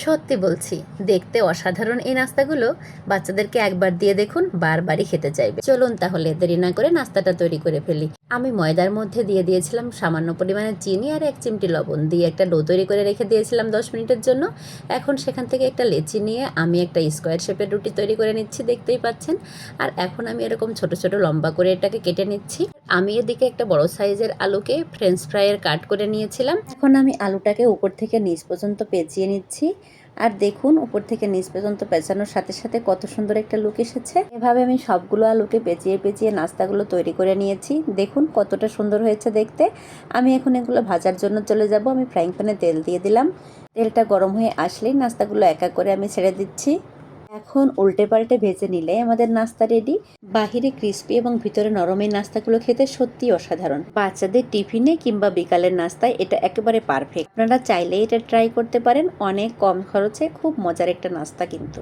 সত্যি বলছি, দেখতে অসাধারণ এই নাস্তাগুলো বাচ্চাদেরকে একবার দিয়ে দেখুন, বারবারই খেতে চাইবে। চলুন তাহলে দেরি না করে নাস্তাটা তৈরি করে ফেলি। আমি ময়দার মধ্যে দিয়ে দিয়েছিলাম সামান্য পরিমাণে চিনি আর 1 চিমটি লবণ দিয়ে একটা ডো তৈরি করে রেখে দিয়েছিলাম 10 মিনিটের জন্য। এখন সেখান থেকে একটা লেচি নিয়ে আমি একটা স্কোয়ার শেপের রুটি তৈরি করে নিচ্ছি, দেখতেই পাচ্ছেন। আর এখন আমি এরকম ছোট ছোট লম্বা করে এটাকে কেটে নিচ্ছি। আমি এদিকে একটা বড় সাইজের আলুকে ফ্রেঞ্চ ফ্রাইয়ের কাট করে নিয়েছিলাম। এখন আমি আলুটাকে উপর থেকে নিচ পর্যন্ত পেঁচিয়ে নিচ্ছি। আর দেখুন, উপর থেকে নিচ পর্যন্ত পেঁচানোর সাথে সাথে কত সুন্দর একটা লুক এসেছে। এভাবে আমি সবগুলো আলুকে পেঁচিয়ে পেঁচিয়ে নাস্তাগুলো তৈরি করে নিয়েছি। দেখুন কতটা সুন্দর হয়েছে দেখতে। আমি এখন এগুলো ভাজার জন্য চলে যাব। আমি ফ্রাইং প্যানে তেল দিয়ে দিলাম। তেলটা গরম হয়ে আসলেই নাস্তাগুলো এক এক করে আমি ছেড়ে দিচ্ছি। এখন উল্টে পাল্টে ভেজে নিলে আমাদের নাস্তা রেডি। বাহিরে ক্রিস্পি এবং ভিতরে নরম এই নাস্তাগুলো খেতে সত্যি অসাধারণ। বাচ্চাদের টিফিনে কিংবা বিকালের নাস্তায় এটা একেবারে পারফেক্ট। আপনারা চাইলে এটা ট্রাই করতে পারেন। অনেক কম খরচে খুব মজার একটা নাস্তা কিন্তু।